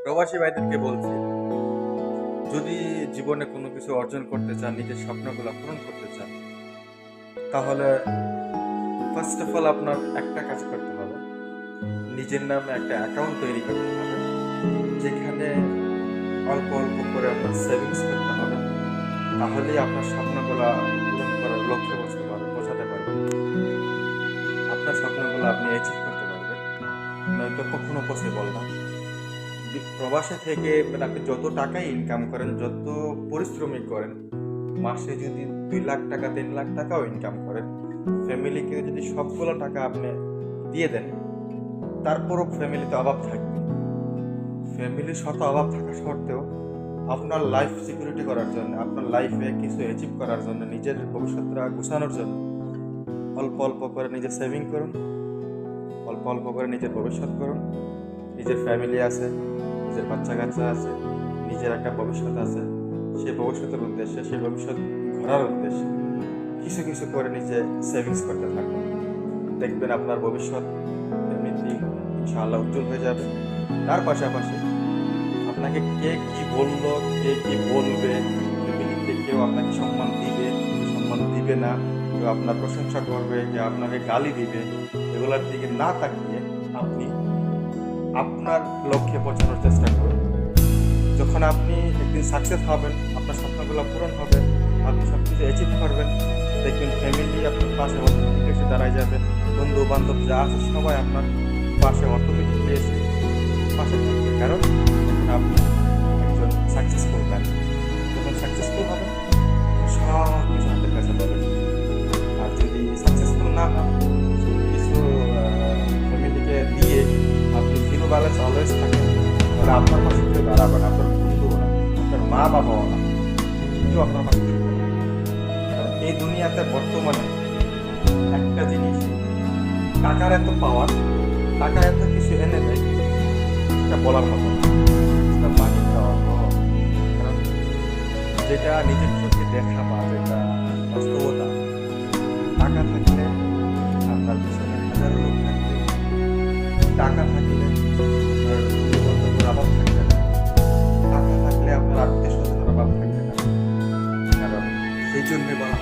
প্রবাসী ভাইদেরকে বলছি, যদি জীবনে কোনো কিছু অর্জন করতে চান, নিজের স্বপ্নগুলো পূরণ করতে চান, তাহলে ফার্স্ট অফ অল আপনার একটা কাজ করতে হবে। নিজের নামে একটা অ্যাকাউন্ট তৈরি করতে হবে, যেখানে অল্প অল্প করে আপনার সেভিংস করতে হবে। তাহলেই আপনার স্বপ্নগুলো পূরণ করার লক্ষ্যে পৌঁছাতে পারবেন। আপনার স্বপ্নগুলো আপনি অ্যাচিভ করতে পারবেন, নয়তো কখনো পসিবল না। প্রবাসে থেকে মানে আপনি যত টাকাই ইনকাম করেন, যত পরিশ্রমী করেন, মাসে যদি 2 লাখ টাকা 3 লাখ টাকাও ইনকাম করেন, ফ্যামিলিকে যদি সবগুলো টাকা আপনি দিয়ে দেন, তারপরও ফ্যামিলিতে অভাব থাকবে। ফ্যামিলির শত অভাব থাকা সত্ত্বেও আপনার লাইফ সিকিউরিটি করার জন্য, আপনার লাইফে কিছু অ্যাচিভ করার জন্য, নিজের ভবিষ্যৎটা গুছানোর জন্য অল্প অল্প করে নিজের সেভিং করুন, অল্প অল্প করে নিজের ভবিষ্যৎ করুন। নিজের ফ্যামিলি আছে, নিজের বাচ্চা কাচ্চা আছে, নিজের একটা ভবিষ্যৎ আছে। সেই ভবিষ্যতের উদ্দেশ্যে, সেই ভবিষ্যৎ গড়ার উদ্দেশ্যে কিছু কিছু করে নিজে সেভিংস করতে থাকুন। দেখবেন আপনার ভবিষ্যৎ এমনিতেই ইনশাআল্লাহ উজ্জ্বল হয়ে যাবে। তার পাশাপাশি আপনাকে কে কি বললো, কে কি বলবে, ফ্যামিলিতে কেউ আপনাকে সম্মান দিবে, সম্মান দিবে না, কেউ আপনার প্রশংসা করবে, কেউ আপনাকে গালি দিবে, এগুলোর দিকে না তাকিয়ে আপনি আপনার লক্ষ্যে পৌঁছানোর চেষ্টা করুন। যখন আপনি একদিন সাকসেস হবেন, আপনার স্বপ্নগুলো পূরণ হবে, আপনি সব কিছু অ্যাচিভ করবেন, দেখবেন ফ্যামিলি আপনার পাশে অটোমেটিক এসে দাঁড়ায় যাবে। বন্ধু বান্ধব যা আছে সবাই আপনার পাশে অটোমেটিকলি এসে পাশে থাকবে, কারণ এখন আপনি একজন সাকসেসফুল ম্যান। যখন সাকসেসফুল হবেন, সব কিছু হাতের কাছে পাবেন। আর যদি সাকসেসফুল না হন, সব কিছু ফ্যামিলিকে দিয়ে আপনি জিরো ব্যালেন্স অলওয়েজ থাকেন, তাহলে আপনার পাশে কেউ দাঁড়াবে না, আপনার বন্ধুও না, আপনার মা বাবাও না, কেউ আপনার পাশে থাকবে না। কারণ এই দুনিয়াতে বর্তমানে একটা জিনিস, টাকার এত পাওয়ার, টাকা এত কিছু এনে দেয়, এটা বলার মতো না। এটা মানি পাওয়ার। কারণ যেটা নিজের চোখে দেখা বা যেটা বাস্তবতা, টাকা থাকলে আপনার পিছনে হাজারো লোক থাকবে, টাকা থাকলে আপনার বন্ধু-বান্ধবের অভাব থাকবে না, টাকা থাকলে আপনার আত্মীয় স্বজনের অভাব থাকবে না। কারণ সেই জন্যে বলা